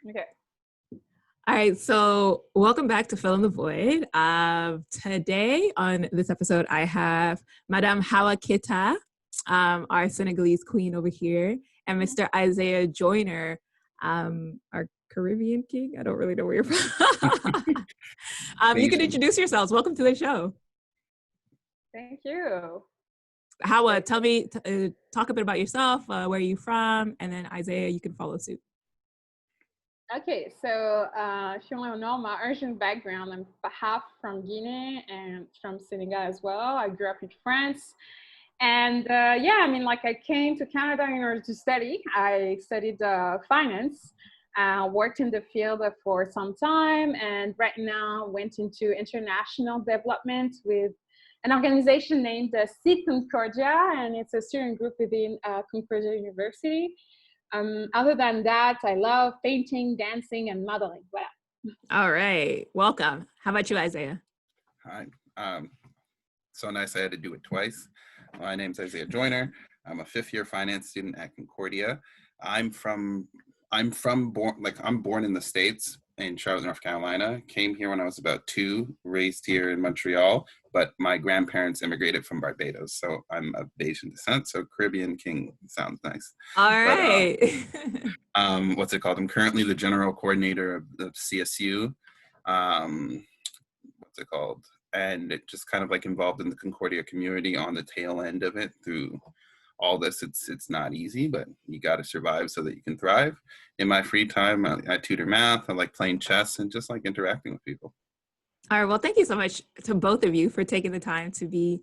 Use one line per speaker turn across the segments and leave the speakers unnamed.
Okay.
All right, so welcome back to Fill in the Void. Today on this episode, I have Madame Hawa Keita, our Senegalese queen over here, and Mr. Isaiah Joyner, our Caribbean king. I don't really know where you're from. You can introduce yourselves. Welcome to the show.
Thank you.
Hawa, tell me, talk a bit about yourself, where are you from, and then Isaiah, you can follow suit.
Okay, so if you want to know my origin background, I'm half from Guinea and from Senegal as well. I grew up in France. And I came to Canada in order to study. I studied finance, worked in the field for some time, and right now went into international development with an organization named Seed Concordia, and it's a student group within Concordia University. Other than that, I love painting, dancing, and modeling. Voilà.
All right. Welcome. How about you, Isaiah?
Hi. So nice I had to do it twice. My name's Isaiah Joyner. I'm a fifth-year finance student at Concordia. I'm born in the States in Charlotte, North Carolina. Came here when I was about 2, raised here in Montreal, but my grandparents immigrated from Barbados. So I'm of Bayesian descent. So Caribbean king sounds nice.
All right.
What's it called? I'm currently the general coordinator of the CSU. What's it called? And it just kind of like involved in the Concordia community on the tail end of it through all this. It's not easy, but you got to survive so that you can thrive. In my free time, I tutor math. I like playing chess and just like interacting with people.
All right. Well, thank you so much to both of you for taking the time to be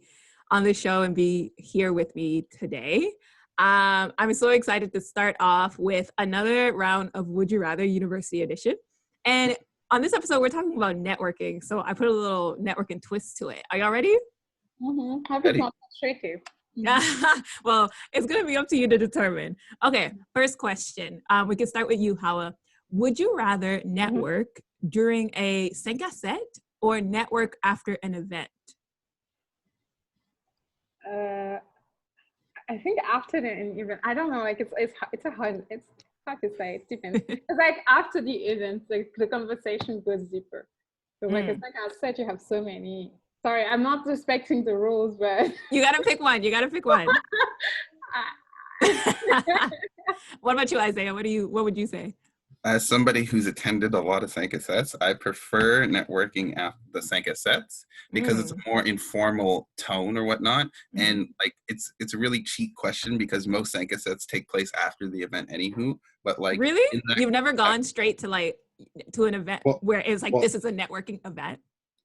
on the show and be here with me today. I'm so excited to start off with another round of Would You Rather University Edition. And on this episode, we're talking about networking. So I put a little networking twist to it. Are y'all ready?
Mm-hmm. Happy to straight to.
Well, it's going to be up to you to determine. Okay, first question. We can start with you, Hawa. Would you rather network during a 5 à 7 or network after an event?
I think after an event, I don't know. Like it's hard to say. It depends. It's like after the event, like the conversation goes deeper. So like it's like I said, you have so many. Sorry, I'm not respecting the rules, but
you gotta pick one. What about you, Isaiah? What would you say?
As somebody who's attended a lot of 5 à 7s, I prefer networking after the 5 à 7s because it's a more informal tone or whatnot. And like it's a really cheap question because most 5 à 7s take place after the event anywho. But like
really? You've never gone straight to like to an event where it's like this is a networking event?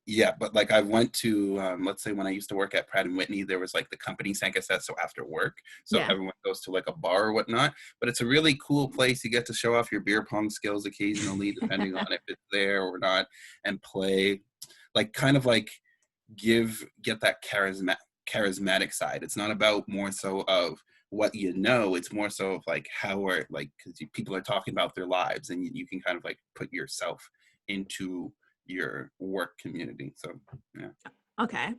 Yeah, but like I went to, let's say when I used to work at Pratt & Whitney, there was like the company 5 à 7, so after work. So everyone goes to like a bar or whatnot. But it's a really cool place. You get to show off your beer pong skills occasionally, depending on if it's there or not, and play. Like kind of like get that charismatic side. It's not about more so of what you know. It's more so of like how are like, because people are talking about their lives and you can kind of like put yourself into your work community. So yeah.
Okay,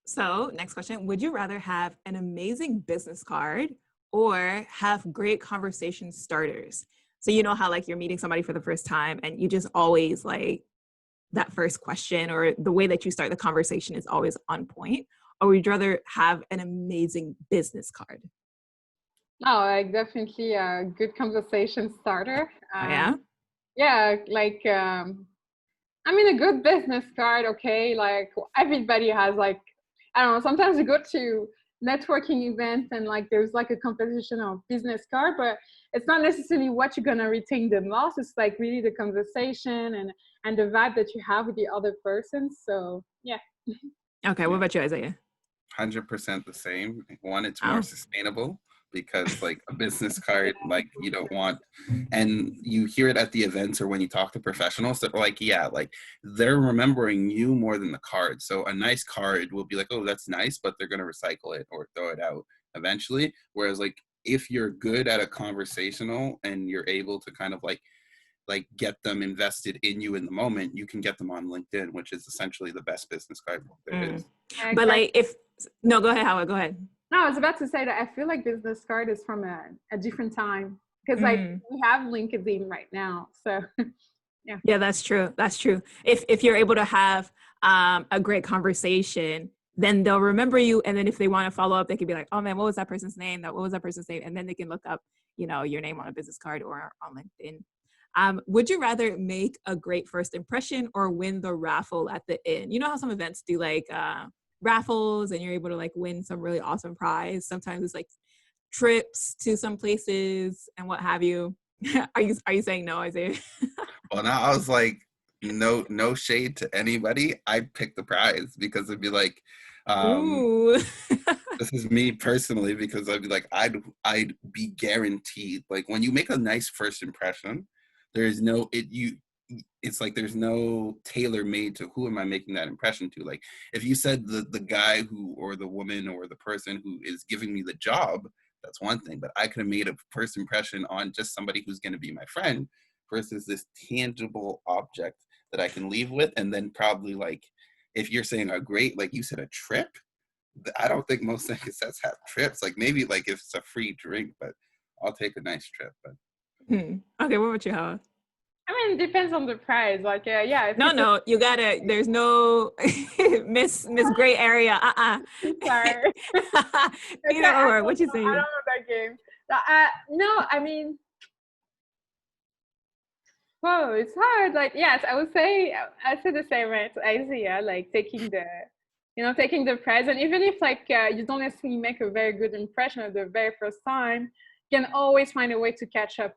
so next question. Would you rather have an amazing business card or have great conversation starters? So you know how like you're meeting somebody for the first time and you just always like that first question or the way that you start the conversation is always on point? Or would you rather have an amazing business card?
No, like definitely a good conversation starter.
Yeah,
like I mean, a good business card, okay, like everybody has like, I don't know, sometimes you go to networking events and like there's like a competition of business card, but it's not necessarily what you're going to retain the most. It's like really the conversation and the vibe that you have with the other person. So yeah.
Okay, what about you, Isaiah?
100% the same. One, it's more sustainable because like a business card, like you don't want, and you hear it at the events or when you talk to professionals that are like, yeah, like they're remembering you more than the card. So a nice card will be like, oh, that's nice, but they're going to recycle it or throw it out eventually. Whereas like if you're good at a conversational and you're able to kind of like get them invested in you in the moment, you can get them on LinkedIn, which is essentially the best business card there is.
But like go ahead, Howard, go ahead.
No, I was about to say that I feel like business card is from a different time. because like we have LinkedIn right now. So yeah.
Yeah, that's true. That's true. If you're able to have a great conversation, then they'll remember you. And then if they want to follow up, they can be like, oh man, what was that person's name? What was that person's name? And then they can look up, your name on a business card or on LinkedIn. Would you rather make a great first impression or win the raffle at the end? You know how some events do like raffles and you're able to like win some really awesome prize. Sometimes it's like trips to some places and what have you. Are you saying no, Isaiah?
Well, now I was like, no shade to anybody. I'd pick the prize because it'd be like,
Ooh.
this is me personally, because I'd be like, I'd be guaranteed. Like when you make a nice first impression, there's no it's like there's no tailor made to who am I making that impression to. Like if you said the guy who or the woman or the person who is giving me the job, that's one thing. But I could have made a first impression on just somebody who's going to be my friend versus this tangible object that I can leave with. And then probably like, if you're saying a great, like you said, a trip, I don't think most sets have trips. Like maybe like if it's a free drink, but I'll take a nice trip. But
Okay, what about you, Hawa?
I mean, it depends on the price. Like, yeah.
No, you gotta. There's no Miss Gray Area.
Sorry.
Or what you saying?
I don't know that game. No, I mean, whoa, it's hard. Like, yes, I would say the same as Isaiah. Like taking the prize, and even if like you don't necessarily make a very good impression at the very first time, you can always find a way to catch up.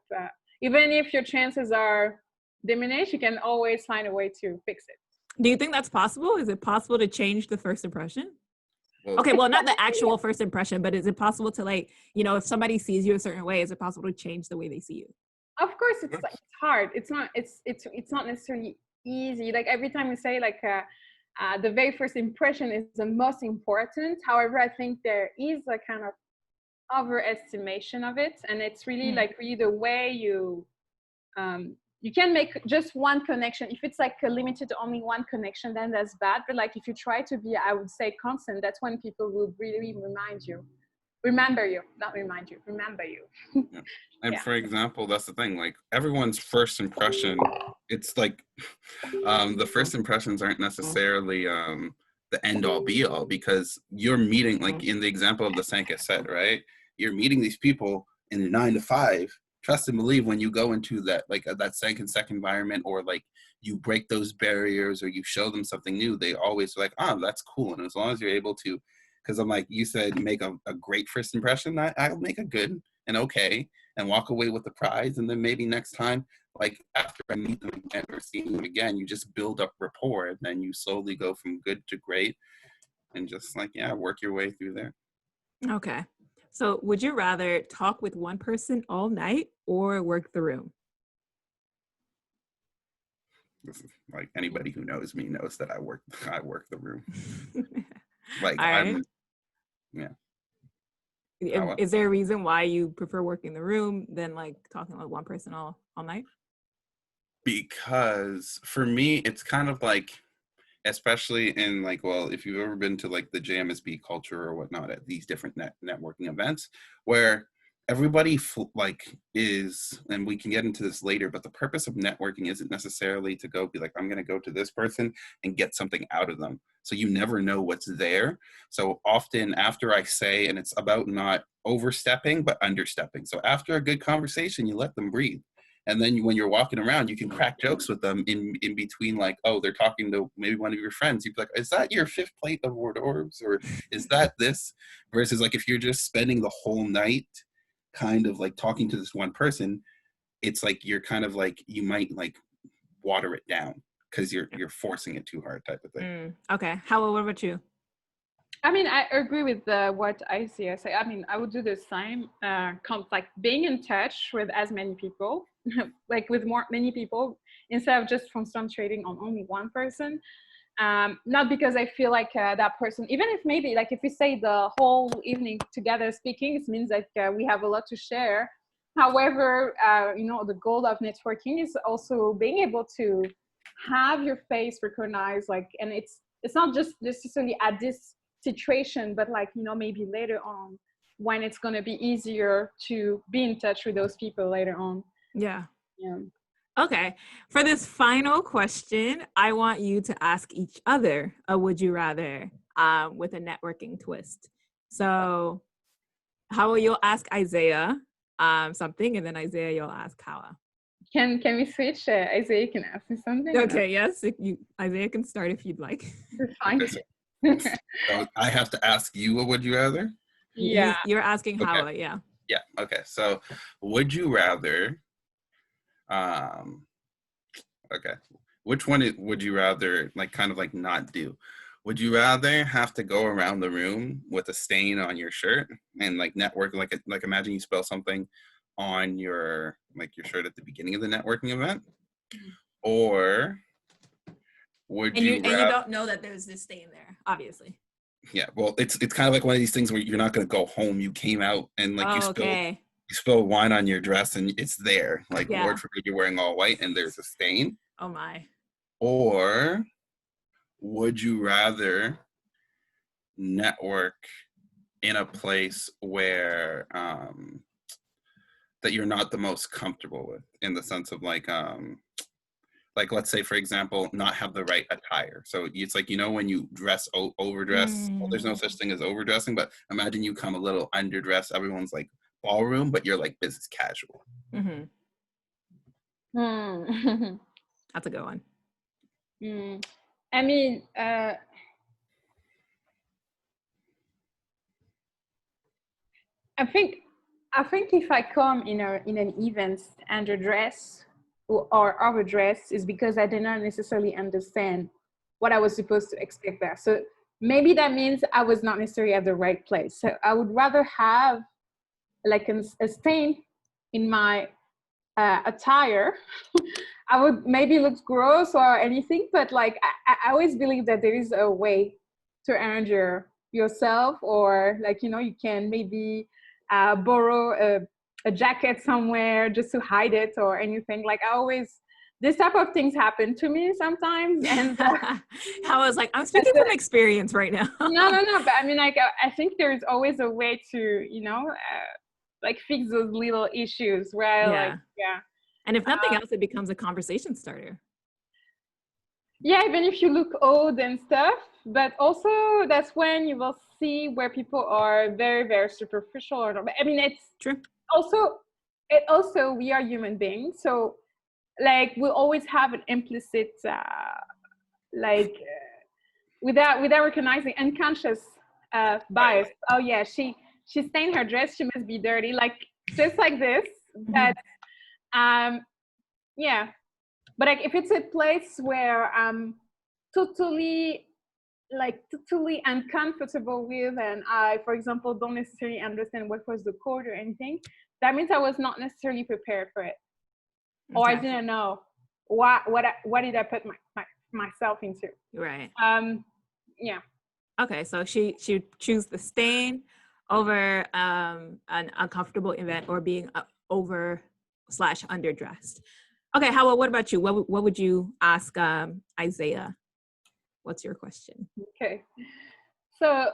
Even if your chances are diminished, you can always find a way to fix it.
Do you think that's possible? Is it possible to change the first impression? Okay, well, not the actual first impression, but is it possible to like, if somebody sees you a certain way, is it possible to change the way they see you?
Of course, it's like, it's hard. It's not necessarily easy. Like every time we say like the very first impression is the most important. However, I think there is a kind of overestimation of it, and it's really like really the way you can make just one connection. If it's like limited to only one connection, then that's bad. But like if you try to be, I would say, constant, that's when people will really remember you.
Yeah. And for example, that's the thing, like everyone's first impression, it's like the first impressions aren't necessarily the end all be all, because you're meeting, like in the example of the Sanka set, right? You're meeting these people in a 9 to 5. Trust and believe, when you go into that, like that sec environment, or like you break those barriers or you show them something new, they always are like, oh, that's cool. And as long as you're able to, because I'm like, you said, make a great first impression, I'll make a good and okay and walk away with the prize. And then maybe next time, like after I meet them again or see them again, you just build up rapport, and then you slowly go from good to great and just like, work your way through there.
Okay. So would you rather talk with one person all night or work the room?
This is like, anybody who knows me knows that I work the room. Like
right.
Yeah.
Is there a reason why you prefer working the room than like talking with one person all night?
Because for me, it's kind of like, especially in like, well, if you've ever been to like the JMSB culture or whatnot at these different networking events, where everybody like is, and we can get into this later, but the purpose of networking isn't necessarily to go be like, I'm going to go to this person and get something out of them. So you never know what's there. So often after I say, and it's about not overstepping, but understepping. So after a good conversation, you let them breathe. And then when you're walking around, you can crack jokes with them in between, like, oh, they're talking to maybe one of your friends. You'd be like, is that your 5th plate of hors d'oeuvres? Or is that this? Versus like, if you're just spending the whole night kind of like talking to this one person, it's like you're kind of like, you might like water it down because you're forcing it too hard, type of thing.
Okay. Hawa, what about you?
I mean, I agree with what Isaiah said. I mean, I would do the same, like being in touch with as many people, like with many people, instead of just concentrating on only one person. Not because I feel like that person, even if maybe like if we stay the whole evening together speaking, it means like we have a lot to share. However, the goal of networking is also being able to have your face recognized, like, and it's not just necessarily at this situation, but like, maybe later on, when it's going to be easier to be in touch with those people later on.
Yeah.
Yeah.
Okay. For this final question, I want you to ask each other a would you rather with a networking twist. So, Hawa, you'll ask Isaiah something, and then Isaiah, you'll ask Hawa.
Can we switch? Isaiah can ask me something.
Okay. Yes. Isaiah can start if you'd like.
It's fine.
Okay, so I have to ask you a would you rather?
Yeah.
You're asking
Okay.
Hawa. Yeah.
Yeah. Okay. So, would you rather? Okay. Which one would you rather like kind of like not do? Would you rather have to go around the room with a stain on your shirt and like network like imagine you spill something on your shirt at the beginning of the networking event, or would
And
you
you don't know that there's this stain there, obviously.
Yeah, well, it's kind of like one of these things where you're not going to go home. You came out and like you spill wine on your dress and it's there. Like Lord forbid you're wearing all white and there's a stain.
Oh my.
Or would you rather network in a place where that you're not the most comfortable with, in the sense of like let's say for example not have the right attire? So it's like, you know, when you dress overdress, well, there's no such thing as overdressing, but imagine you come a little underdressed, everyone's like ballroom, but you're like business casual.
That's a good one.
I mean, I think if I come in an event underdress or overdress, is because I did not necessarily understand what I was supposed to expect there. So maybe that means I was not necessarily at the right place. So I would rather have like a stain in my attire. I would maybe look gross or anything, but like I always believe that there is a way to arrange yourself, or like, you know, you can maybe borrow a jacket somewhere just to hide it or anything. Like this type of things happen to me sometimes. And
I was like, I'm speaking from experience right now.
No, but I mean, like, I think there's always a way to, you know, like fix those little issues where
And if nothing else, it becomes a conversation starter.
Yeah, even if you look old and stuff, but also that's when you will see where people are very, very superficial. I mean, it's
true.
Also, we are human beings, so like we always have an implicit, without recognizing, unconscious bias. Oh yeah, she stained her dress. She must be dirty. Like just like this. But yeah. But like if it's a place where I'm totally uncomfortable with, and I, for example, don't necessarily understand what was the code or anything, that means I was not necessarily prepared for it, or I didn't know what did I put myself into.
Right.
Yeah.
Okay, so she choose the stain over an uncomfortable event or being over/underdressed. Okay, Hawa, what about you? What would you ask Isaiah? What's your question?
Okay, so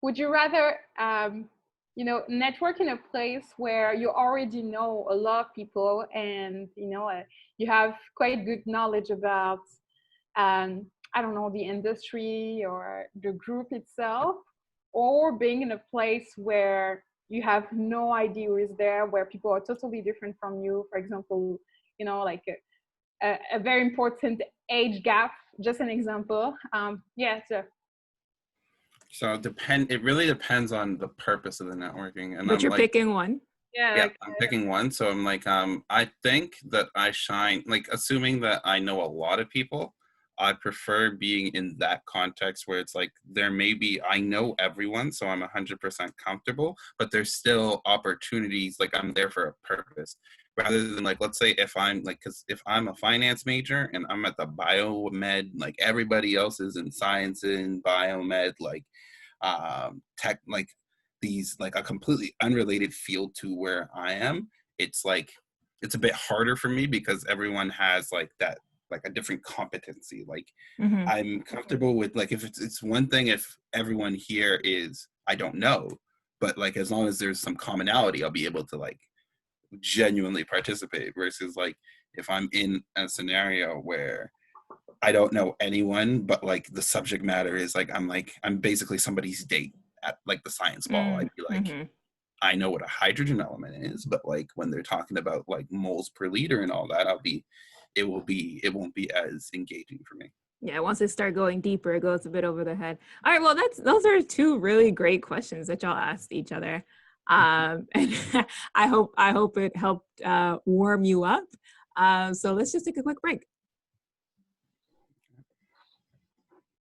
would you rather network in a place where you already know a lot of people, and you have quite good knowledge about I don't know, the industry or the group itself, or being in a place where you have no idea who is there, where people are totally different from you? For example, like a very important age gap, just an example.
So it really depends on the purpose of the networking. And
but you're picking one.
Yeah,
I'm picking one. So I'm like, I think that I shine, like, assuming that I know a lot of people, I prefer being in that context where it's like, I know everyone, so I'm 100% comfortable, but there's still opportunities, like I'm there for a purpose. Rather than like, let's say if I'm like, because if I'm a finance major and I'm at the biomed, like everybody else is in science and biomed, like tech, like these, like a completely unrelated field to where I am, it's like, it's a bit harder for me because everyone has like that, like a different competency. Like I'm comfortable with, like, if it's one thing if everyone here is, I don't know, but like as long as there's some commonality, I'll be able to like genuinely participate, versus like if I'm in a scenario where I don't know anyone, but like the subject matter is like I'm basically somebody's date at like the science ball. I'd be like, I know what a hydrogen element is, but like when they're talking about like moles per liter and all that, it won't be as engaging for me.
Yeah, once it start going deeper, it goes a bit over the head. All right, well, those are two really great questions that y'all asked each other, and I hope it helped warm you up. So let's just take a quick break.